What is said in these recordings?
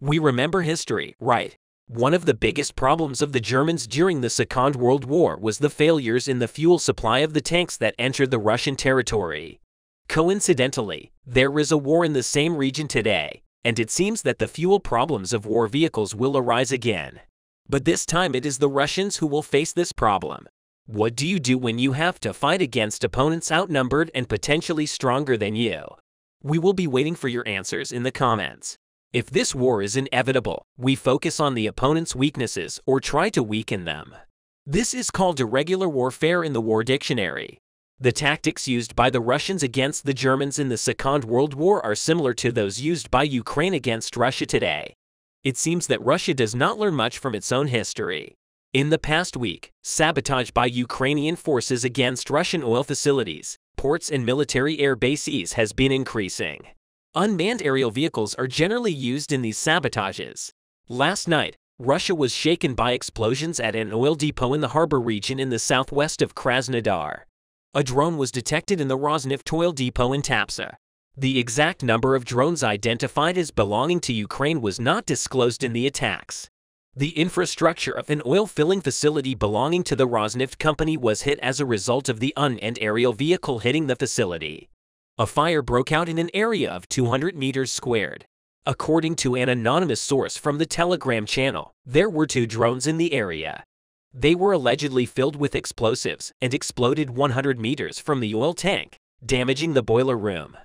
We remember history, right? One of the biggest problems of the Germans during the Second World War was the failures in the fuel supply of the tanks that entered the Russian territory. Coincidentally, there is a war in the same region today, and it seems that the fuel problems of war vehicles will arise again. But this time it is the Russians who will face this problem. What do you do when you have to fight against opponents outnumbered and potentially stronger than you? We will be waiting for your answers in the comments. If this war is inevitable, we focus on the opponent's weaknesses or try to weaken them. This is called irregular warfare in the War Dictionary. The tactics used by the Russians against the Germans in the Second World War are similar to those used by Ukraine against Russia today. It seems that Russia does not learn much from its own history. In the past week, sabotage by Ukrainian forces against Russian oil facilities, ports and military air bases has been increasing. Unmanned aerial vehicles are generally used in these sabotages. Last night, Russia was shaken by explosions at an oil depot in the harbor region in the southwest of Krasnodar. A drone was detected in the Rosneft oil depot in Tapsa. The exact number of drones identified as belonging to Ukraine was not disclosed in the attacks. The infrastructure of an oil filling facility belonging to the Rosneft company was hit as a result of the unmanned aerial vehicle hitting the facility. A fire broke out in an area of 200 meters squared. According to an anonymous source from the Telegram channel, there were 2 drones in the area. They were allegedly filled with explosives and exploded 100 meters from the oil tank, damaging the boiler room.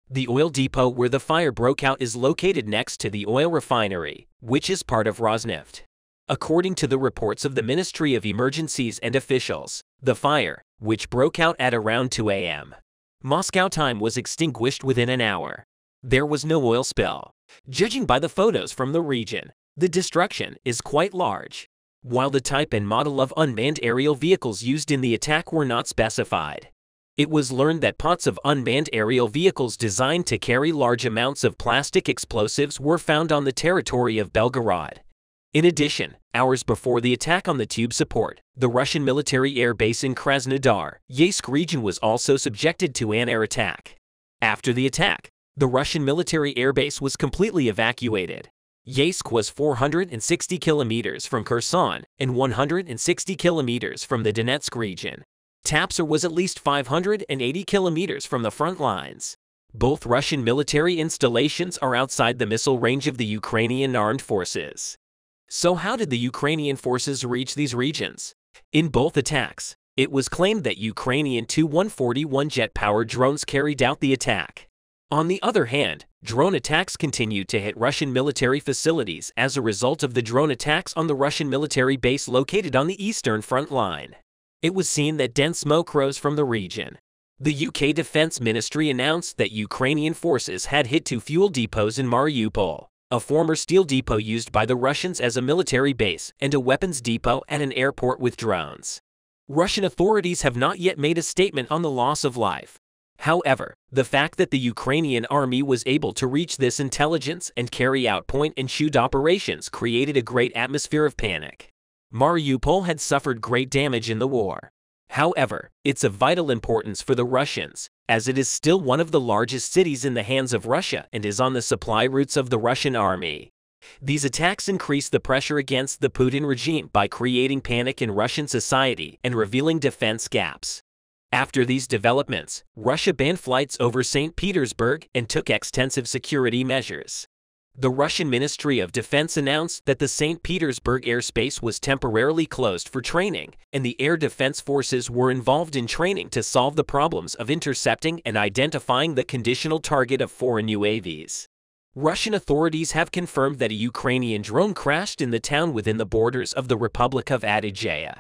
The oil depot where the fire broke out is located next to the oil refinery, which is part of Rosneft. According to the reports of the Ministry of Emergencies and officials, the fire, which broke out at around 2 a.m. Moscow time, was extinguished within an hour. There was no oil spill. Judging by the photos from the region, the destruction is quite large. While the type and model of unmanned aerial vehicles used in the attack were not specified, it was learned that pods of unmanned aerial vehicles designed to carry large amounts of plastic explosives were found on the territory of Belgorod. In addition, hours before the attack on the tube support, the Russian military air base in Krasnodar, Yeysk region was also subjected to an air attack. After the attack, the Russian military air base was completely evacuated. Yeysk was 460 kilometers from Kherson and 160 kilometers from the Donetsk region. Tapsa was at least 580 kilometers from the front lines. Both Russian military installations are outside the missile range of the Ukrainian armed forces. So how did the Ukrainian forces reach these regions? In both attacks, it was claimed that Ukrainian Tu-141 jet-powered drones carried out the attack. On the other hand, drone attacks continued to hit Russian military facilities as a result of the drone attacks on the Russian military base located on the eastern front line. It was seen that dense smoke rose from the region. The UK Defense Ministry announced that Ukrainian forces had hit 2 fuel depots in Mariupol, a former steel depot used by the Russians as a military base, and a weapons depot at an airport with drones. Russian authorities have not yet made a statement on the loss of life. However, the fact that the Ukrainian army was able to reach this intelligence and carry out point-and-shoot operations created a great atmosphere of panic. Mariupol had suffered great damage in the war. However, it's of vital importance for the Russians, as it is still one of the largest cities in the hands of Russia and is on the supply routes of the Russian army. These attacks increase the pressure against the Putin regime by creating panic in Russian society and revealing defense gaps. After these developments, Russia banned flights over St. Petersburg and took extensive security measures. The Russian Ministry of Defense announced that the St. Petersburg airspace was temporarily closed for training, and the air defense forces were involved in training to solve the problems of intercepting and identifying the conditional target of foreign UAVs. Russian authorities have confirmed that a Ukrainian drone crashed in the town within the borders of the Republic of Adygea.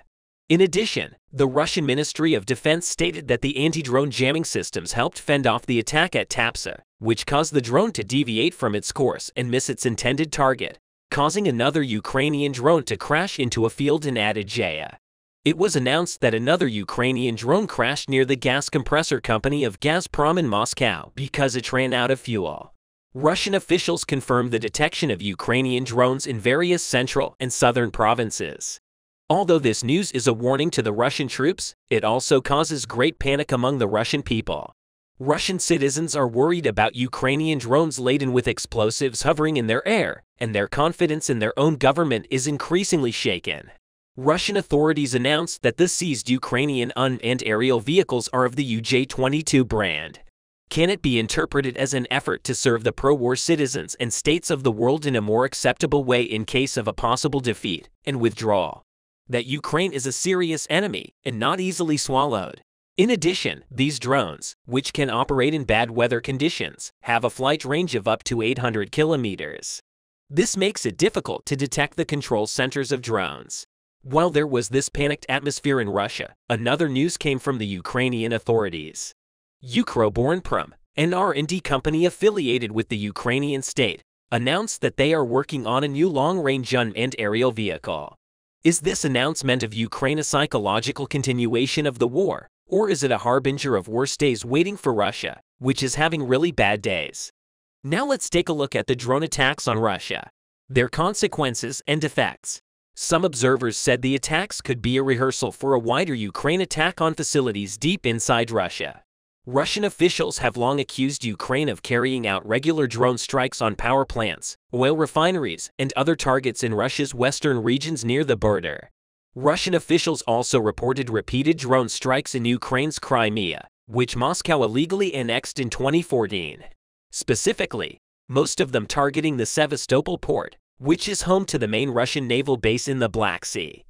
In addition, the Russian Ministry of Defense stated that the anti-drone jamming systems helped fend off the attack at Tapsa, which caused the drone to deviate from its course and miss its intended target, causing another Ukrainian drone to crash into a field in Adygea. It was announced that another Ukrainian drone crashed near the gas compressor company of Gazprom in Moscow because it ran out of fuel. Russian officials confirmed the detection of Ukrainian drones in various central and southern provinces. Although this news is a warning to the Russian troops, it also causes great panic among the Russian people. Russian citizens are worried about Ukrainian drones laden with explosives hovering in their air, and their confidence in their own government is increasingly shaken. Russian authorities announced that the seized Ukrainian unmanned aerial vehicles are of the UJ-22 brand. Can it be interpreted as an effort to serve the pro-war citizens and states of the world in a more acceptable way in case of a possible defeat and withdrawal? That Ukraine is a serious enemy and not easily swallowed. In addition, these drones, which can operate in bad weather conditions, have a flight range of up to 800 kilometers. This makes it difficult to detect the control centers of drones. While there was this panicked atmosphere in Russia, another news came from the Ukrainian authorities. Ukroboronprom, an R&D company affiliated with the Ukrainian state, announced that they are working on a new long-range unmanned aerial vehicle. Is this announcement of Ukraine a psychological continuation of the war, or is it a harbinger of worse days waiting for Russia, which is having really bad days? Now let's take a look at the drone attacks on Russia, their consequences and effects. Some observers said the attacks could be a rehearsal for a wider Ukraine attack on facilities deep inside Russia. Russian officials have long accused Ukraine of carrying out regular drone strikes on power plants, oil refineries, and other targets in Russia's western regions near the border. Russian officials also reported repeated drone strikes in Ukraine's Crimea, which Moscow illegally annexed in 2014. Specifically, most of them targeting the Sevastopol port, which is home to the main Russian naval base in the Black Sea.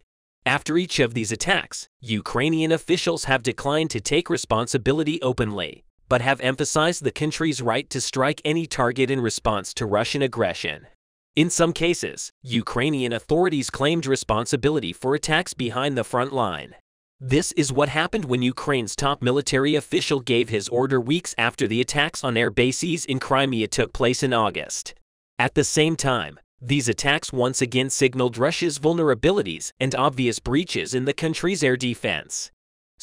After each of these attacks, Ukrainian officials have declined to take responsibility openly, but have emphasized the country's right to strike any target in response to Russian aggression. In some cases, Ukrainian authorities claimed responsibility for attacks behind the front line. This is what happened when Ukraine's top military official gave his order weeks after the attacks on air bases in Crimea took place in August. At the same time, these attacks once again signaled Russia's vulnerabilities and obvious breaches in the country's air defense.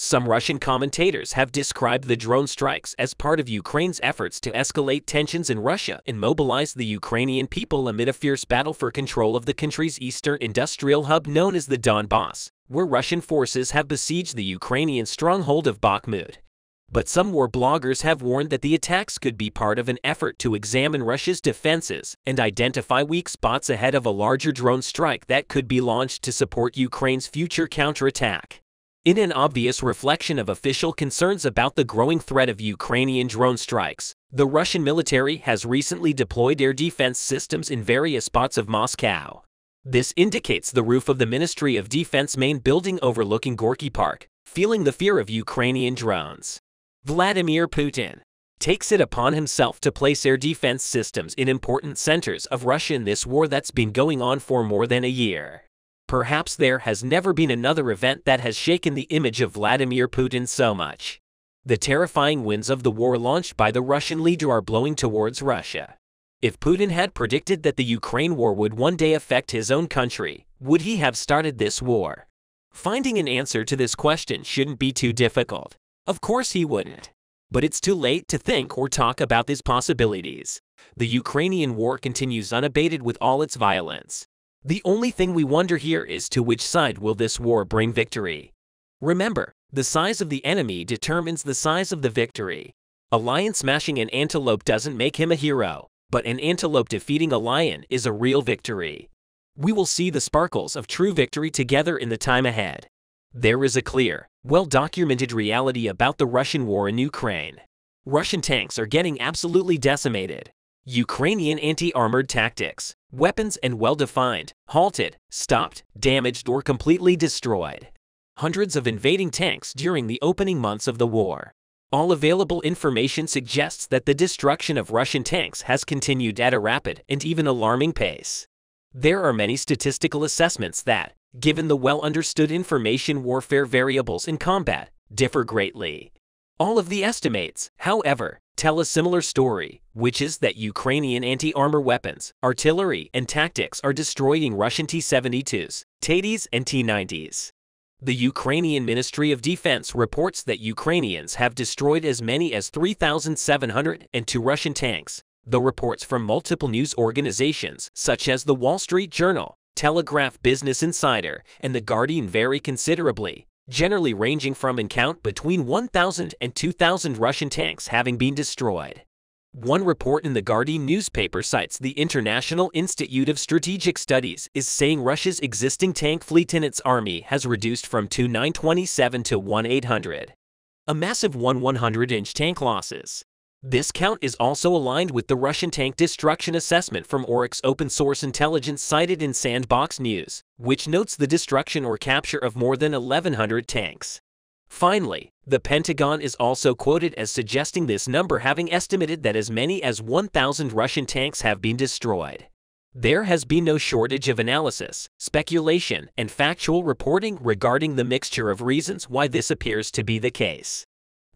Some Russian commentators have described the drone strikes as part of Ukraine's efforts to escalate tensions in Russia and mobilize the Ukrainian people amid a fierce battle for control of the country's eastern industrial hub known as the Donbass, where Russian forces have besieged the Ukrainian stronghold of Bakhmut. But some war bloggers have warned that the attacks could be part of an effort to examine Russia's defenses and identify weak spots ahead of a larger drone strike that could be launched to support Ukraine's future counterattack. In an obvious reflection of official concerns about the growing threat of Ukrainian drone strikes, the Russian military has recently deployed air defense systems in various spots of Moscow. This indicates the roof of the Ministry of Defense main building overlooking Gorky Park, feeling the fear of Ukrainian drones. Vladimir Putin takes it upon himself to place air defense systems in important centers of Russia in this war that's been going on for more than a year. Perhaps there has never been another event that has shaken the image of Vladimir Putin so much. The terrifying winds of the war launched by the Russian leader are blowing towards Russia. If Putin had predicted that the Ukraine war would one day affect his own country, would he have started this war? Finding an answer to this question shouldn't be too difficult. Of course he wouldn't. But it's too late to think or talk about these possibilities. The Ukrainian war continues unabated with all its violence. The only thing we wonder here is to which side will this war bring victory. Remember, the size of the enemy determines the size of the victory. A lion smashing an antelope doesn't make him a hero, but an antelope defeating a lion is a real victory. We will see the sparkles of true victory together in the time ahead. There is a clear, well-documented reality about the Russian war in Ukraine. Russian tanks are getting absolutely decimated. Ukrainian anti-armored tactics, weapons and well-defined, halted, stopped, damaged or completely destroyed. Hundreds of invading tanks during the opening months of the war. All available information suggests that the destruction of Russian tanks has continued at a rapid and even alarming pace. There are many statistical assessments that, given the well-understood information warfare variables in combat, differ greatly. All of the estimates, however, tell a similar story, which is that Ukrainian anti-armor weapons, artillery, and tactics are destroying Russian T-72s, T-80s, and T-90s. The Ukrainian Ministry of Defense reports that Ukrainians have destroyed as many as 3,702 Russian tanks, though reports from multiple news organizations such as The Wall Street Journal, Telegraph Business Insider, and The Guardian vary considerably, generally ranging from in count between 1,000 and 2,000 Russian tanks having been destroyed. One report in the Guardian newspaper cites the International Institute of Strategic Studies is saying Russia's existing tank fleet in its army has reduced from 2,927 to 1,800. A massive 100-inch tank losses. This count is also aligned with the Russian tank destruction assessment from Oryx open-source intelligence cited in Sandbox News, which notes the destruction or capture of more than 1,100 tanks. Finally, the Pentagon is also quoted as suggesting this number, having estimated that as many as 1,000 Russian tanks have been destroyed. There has been no shortage of analysis, speculation, and factual reporting regarding the mixture of reasons why this appears to be the case.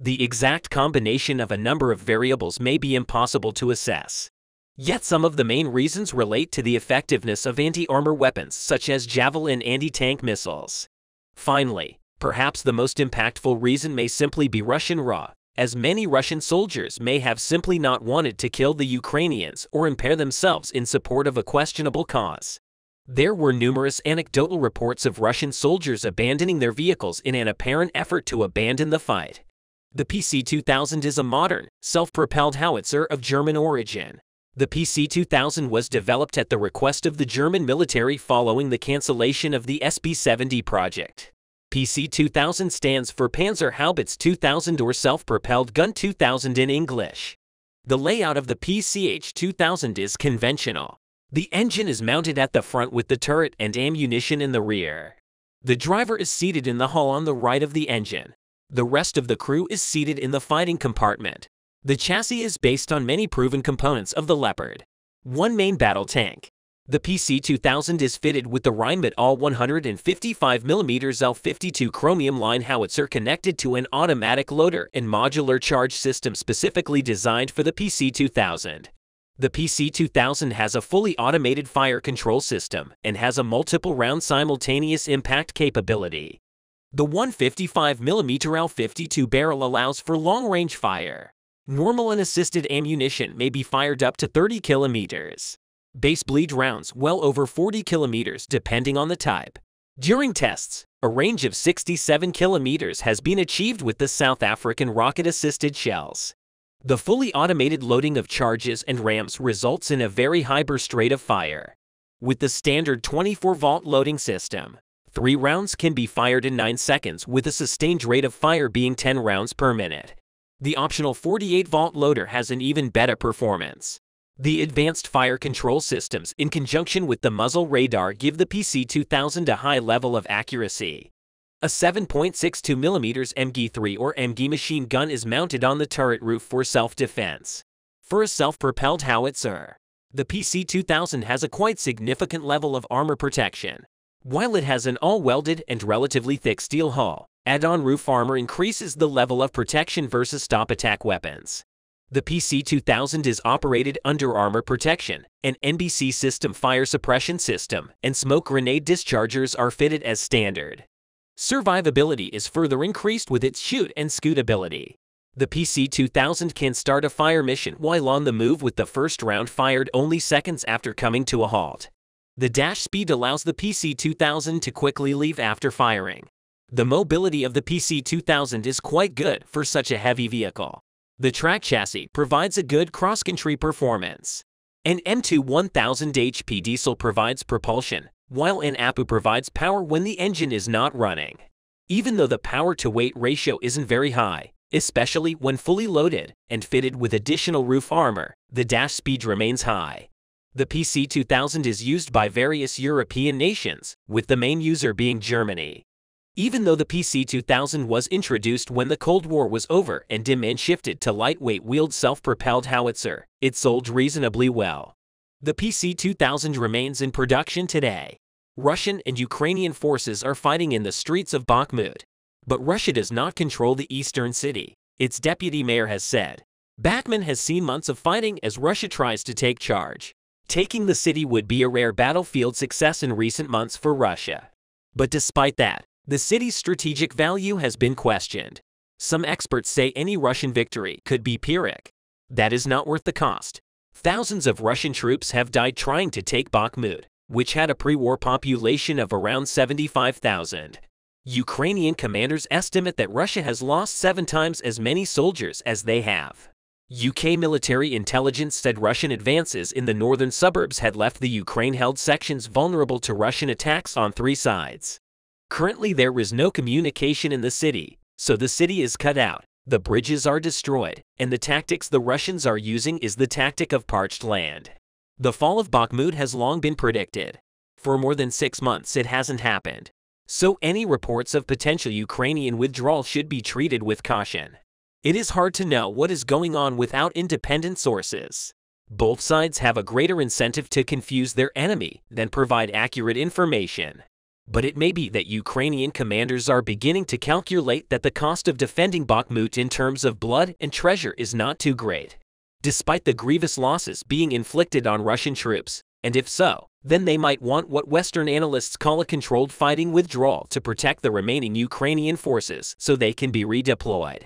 The exact combination of a number of variables may be impossible to assess. Yet some of the main reasons relate to the effectiveness of anti-armor weapons such as Javelin anti-tank missiles. Finally, perhaps the most impactful reason may simply be Russian raw, as many Russian soldiers may have simply not wanted to kill the Ukrainians or impair themselves in support of a questionable cause. There were numerous anecdotal reports of Russian soldiers abandoning their vehicles in an apparent effort to abandon the fight. The PC-2000 is a modern, self-propelled howitzer of German origin. The PC-2000 was developed at the request of the German military following the cancellation of the SP-70 project. PC-2000 stands for Panzerhaubitze 2000 or Self-Propelled Gun 2000 in English. The layout of the PCH-2000 is conventional. The engine is mounted at the front with the turret and ammunition in the rear. The driver is seated in the hull on the right of the engine. The rest of the crew is seated in the fighting compartment. The chassis is based on many proven components of the Leopard. One main battle tank. The PC-2000 is fitted with the Rheinmetall 155mm L52 chromium line howitzer connected to an automatic loader and modular charge system specifically designed for the PC-2000. The PC-2000 has a fully automated fire control system and has a multiple round simultaneous impact capability. The 155mm L52 barrel allows for long-range fire. Normal and assisted ammunition may be fired up to 30 kilometers. Base bleed rounds well over 40 kilometers depending on the type. During tests, a range of 67 kilometers has been achieved with the South African rocket-assisted shells. The fully automated loading of charges and rams results in a very high burst rate of fire. With the standard 24-volt loading system, 3 rounds can be fired in 9 seconds with a sustained rate of fire being 10 rounds per minute. The optional 48-volt loader has an even better performance. The advanced fire control systems in conjunction with the muzzle radar give the PC-2000 a high level of accuracy. A 7.62mm MG3 or MG machine gun is mounted on the turret roof for self-defense. For a self-propelled howitzer, the PC-2000 has a quite significant level of armor protection. While it has an all-welded and relatively thick steel hull, add-on roof armor increases the level of protection versus stop-attack weapons. The PC-2000 is operated under armor protection, an NBC system fire suppression system, and smoke grenade dischargers are fitted as standard. Survivability is further increased with its shoot and scoot ability. The PC-2000 can start a fire mission while on the move with the first round fired only seconds after coming to a halt. The dash speed allows the PC-2000 to quickly leave after firing. The mobility of the PC-2000 is quite good for such a heavy vehicle. The track chassis provides a good cross-country performance. An M2 1000 HP diesel provides propulsion, while an APU provides power when the engine is not running. Even though the power-to-weight ratio isn't very high, especially when fully loaded and fitted with additional roof armor, the dash speed remains high. The PC-2000 is used by various European nations, with the main user being Germany. Even though the PC-2000 was introduced when the Cold War was over and demand shifted to lightweight wheeled self-propelled howitzer, it sold reasonably well. The PC-2000 remains in production today. Russian and Ukrainian forces are fighting in the streets of Bakhmut. But Russia does not control the eastern city, its deputy mayor has said. Bakhmut has seen months of fighting as Russia tries to take charge. Taking the city would be a rare battlefield success in recent months for Russia. But despite that, the city's strategic value has been questioned. Some experts say any Russian victory could be Pyrrhic. That is not worth the cost. Thousands of Russian troops have died trying to take Bakhmut, which had a pre-war population of around 75,000. Ukrainian commanders estimate that Russia has lost 7 times as many soldiers as they have. UK military intelligence said Russian advances in the northern suburbs had left the Ukraine-held sections vulnerable to Russian attacks on 3 sides. Currently there is no communication in the city, so the city is cut out, the bridges are destroyed, and the tactics the Russians are using is the tactic of parched land. The fall of Bakhmut has long been predicted. For more than 6 months it hasn't happened. So any reports of potential Ukrainian withdrawal should be treated with caution. It is hard to know what is going on without independent sources. Both sides have a greater incentive to confuse their enemy than provide accurate information. But it may be that Ukrainian commanders are beginning to calculate that the cost of defending Bakhmut in terms of blood and treasure is not too great, despite the grievous losses being inflicted on Russian troops, and if so, then they might want what Western analysts call a controlled fighting withdrawal to protect the remaining Ukrainian forces so they can be redeployed.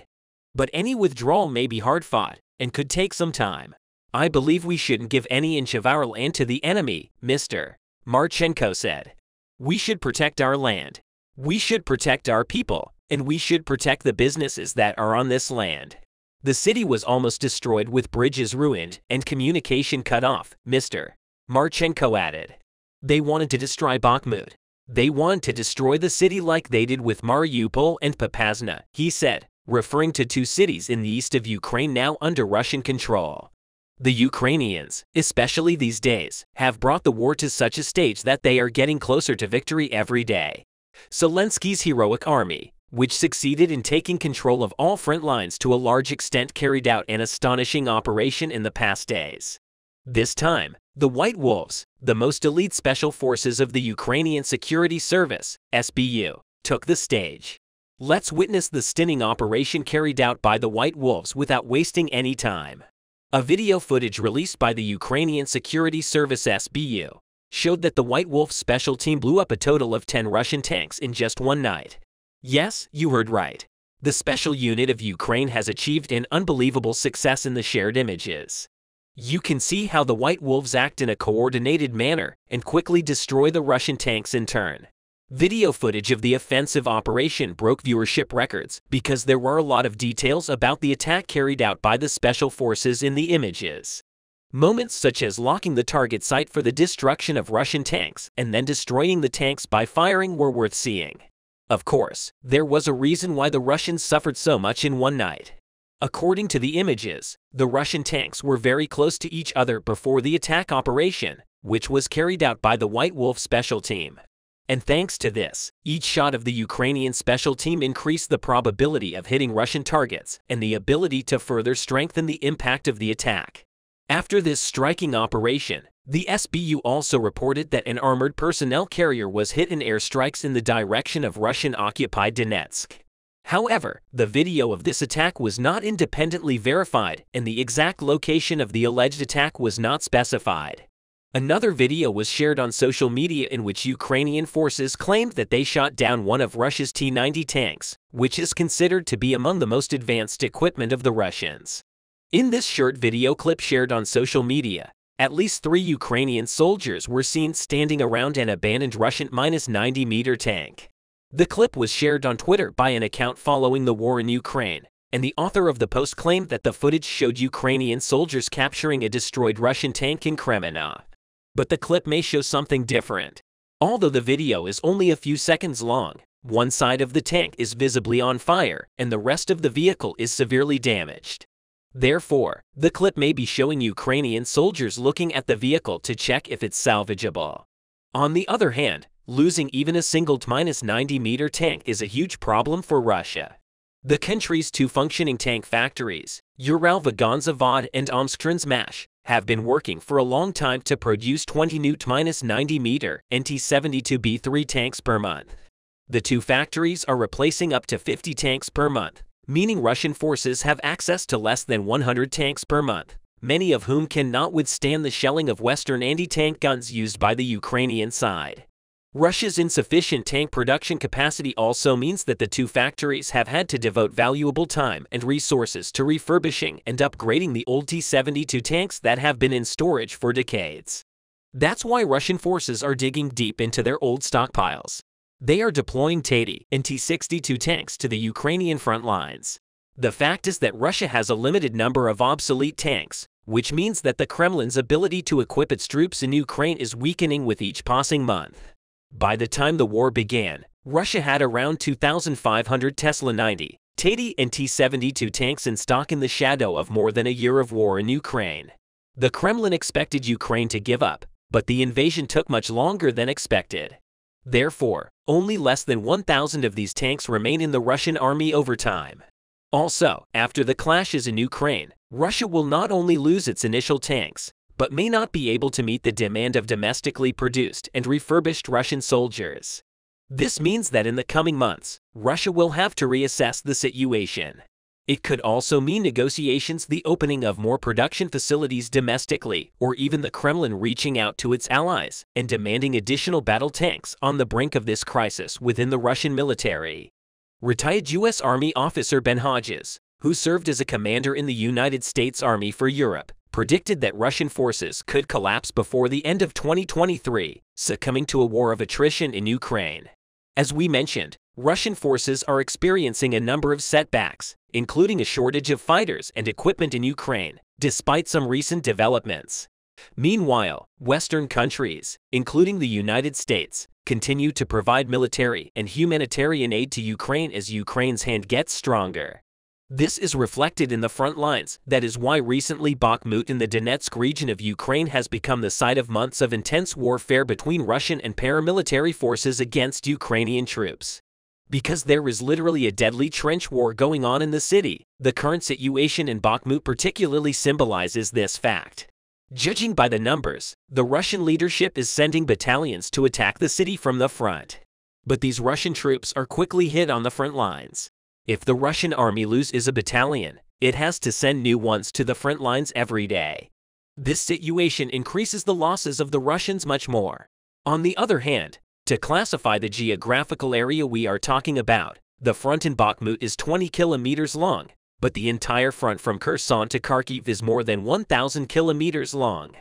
But any withdrawal may be hard-fought and could take some time. I believe we shouldn't give any inch of our land to the enemy, Mr. Marchenko said. We should protect our land. We should protect our people, and we should protect the businesses that are on this land. The city was almost destroyed with bridges ruined and communication cut off, Mr. Marchenko added. They wanted to destroy Bakhmut. They wanted to destroy the city like they did with Mariupol and Popasna, he said, referring to 2 cities in the east of Ukraine now under Russian control. The Ukrainians, especially these days, have brought the war to such a stage that they are getting closer to victory every day. Zelensky's heroic army, which succeeded in taking control of all front lines to a large extent, carried out an astonishing operation in the past days. This time, the White Wolves, the most elite special forces of the Ukrainian Security Service, SBU, took the stage. Let's witness the stunning operation carried out by the White Wolves without wasting any time. A video footage released by the Ukrainian Security Service SBU showed that the White Wolf special team blew up a total of 10 Russian tanks in just one night. Yes, you heard right. The special unit of Ukraine has achieved an unbelievable success in the shared images. You can see how the White Wolves act in a coordinated manner and quickly destroy the Russian tanks in turn. Video footage of the offensive operation broke viewership records because there were a lot of details about the attack carried out by the special forces in the images. Moments such as locking the target site for the destruction of Russian tanks and then destroying the tanks by firing were worth seeing. Of course, there was a reason why the Russians suffered so much in one night. According to the images, the Russian tanks were very close to each other before the attack operation, which was carried out by the White Wolf special team. And thanks to this, each shot of the Ukrainian special team increased the probability of hitting Russian targets and the ability to further strengthen the impact of the attack. After this striking operation, the SBU also reported that an armored personnel carrier was hit in airstrikes in the direction of Russian-occupied Donetsk. However, the video of this attack was not independently verified, and the exact location of the alleged attack was not specified. Another video was shared on social media in which Ukrainian forces claimed that they shot down one of Russia's T-90 tanks, which is considered to be among the most advanced equipment of the Russians. In this short video clip shared on social media, at least 3 Ukrainian soldiers were seen standing around an abandoned Russian -90-meter tank. The clip was shared on Twitter by an account following the war in Ukraine, and the author of the post claimed that the footage showed Ukrainian soldiers capturing a destroyed Russian tank in Kremenna. But the clip may show something different. Although the video is only a few seconds long, one side of the tank is visibly on fire, and the rest of the vehicle is severely damaged. Therefore, the clip may be showing Ukrainian soldiers looking at the vehicle to check if it's salvageable. On the other hand, losing even a single -90-meter tank is a huge problem for Russia. The country's 2 functioning tank factories, Uralvagonzavod and Omsktransmash, have been working for a long time to produce 20 new -90-meter NT-72B3 tanks per month. The 2 factories are replacing up to 50 tanks per month, meaning Russian forces have access to less than 100 tanks per month, many of whom cannot withstand the shelling of Western anti-tank guns used by the Ukrainian side. Russia's insufficient tank production capacity also means that the 2 factories have had to devote valuable time and resources to refurbishing and upgrading the old T-72 tanks that have been in storage for decades. That's why Russian forces are digging deep into their old stockpiles. They are deploying T-80 and T-62 tanks to the Ukrainian front lines. The fact is that Russia has a limited number of obsolete tanks, which means that the Kremlin's ability to equip its troops in Ukraine is weakening with each passing month. By the time the war began, Russia had around 2,500 Tesla 90, T-80 and T-72 tanks in stock in the shadow of more than a year of war in Ukraine. The Kremlin expected Ukraine to give up, but the invasion took much longer than expected. Therefore, only less than 1,000 of these tanks remain in the Russian army over time. Also, after the clashes in Ukraine, Russia will not only lose its initial tanks, but may not be able to meet the demand of domestically produced and refurbished Russian soldiers. This means that in the coming months, Russia will have to reassess the situation. It could also mean negotiations, the opening of more production facilities domestically, or even the Kremlin reaching out to its allies and demanding additional battle tanks on the brink of this crisis within the Russian military. Retired U.S. Army officer Ben Hodges, who served as a commander in the United States Army for Europe, predicted that Russian forces could collapse before the end of 2023, succumbing to a war of attrition in Ukraine. As we mentioned, Russian forces are experiencing a number of setbacks, including a shortage of fighters and equipment in Ukraine, despite some recent developments. Meanwhile, Western countries, including the United States, continue to provide military and humanitarian aid to Ukraine as Ukraine's hand gets stronger. This is reflected in the front lines. That is why recently Bakhmut in the Donetsk region of Ukraine has become the site of months of intense warfare between Russian and paramilitary forces against Ukrainian troops. Because there is literally a deadly trench war going on in the city, the current situation in Bakhmut particularly symbolizes this fact. Judging by the numbers, the Russian leadership is sending battalions to attack the city from the front. But these Russian troops are quickly hit on the front lines. If the Russian army loses a battalion, it has to send new ones to the front lines every day. This situation increases the losses of the Russians much more. On the other hand, to classify the geographical area we are talking about, the front in Bakhmut is 20 kilometers long, but the entire front from Kherson to Kharkiv is more than 1,000 kilometers long.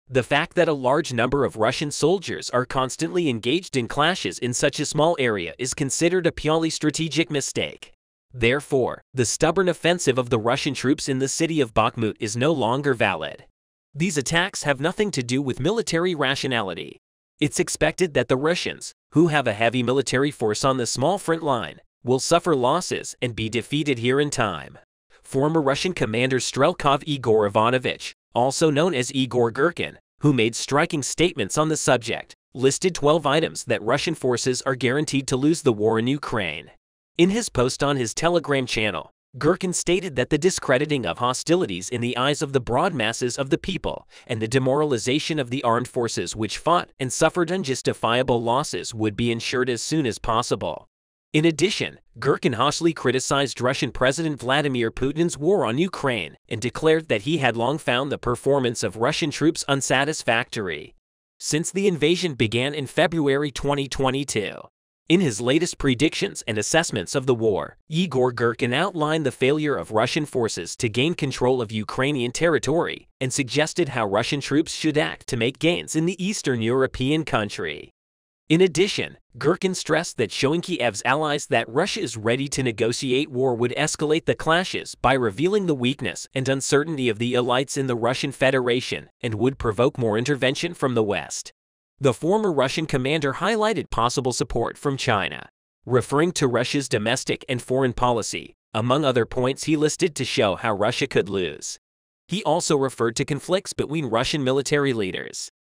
The fact that a large number of Russian soldiers are constantly engaged in clashes in such a small area is considered a purely strategic mistake. Therefore, the stubborn offensive of the Russian troops in the city of Bakhmut is no longer valid. These attacks have nothing to do with military rationality. It's expected that the Russians, who have a heavy military force on the small front line, will suffer losses and be defeated here in time. Former Russian commander Strelkov Igor Ivanovich, also known as Igor Girkin, who made striking statements on the subject, listed 12 items that Russian forces are guaranteed to lose the war in Ukraine. In his post on his Telegram channel, Girkin stated that the discrediting of hostilities in the eyes of the broad masses of the people and the demoralization of the armed forces which fought and suffered unjustifiable losses would be ensured as soon as possible. In addition, Girkin harshly criticized Russian President Vladimir Putin's war on Ukraine and declared that he had long found the performance of Russian troops unsatisfactory. Since the invasion began in February 2022, in his latest predictions and assessments of the war, Igor Girkin outlined the failure of Russian forces to gain control of Ukrainian territory and suggested how Russian troops should act to make gains in the Eastern European country. In addition, Girkin stressed that showing Kiev's allies that Russia is ready to negotiate war would escalate the clashes by revealing the weakness and uncertainty of the elites in the Russian Federation and would provoke more intervention from the West. The former Russian commander highlighted possible support from China, referring to Russia's domestic and foreign policy, among other points he listed to show how Russia could lose. He also referred to conflicts between Russian military leaders.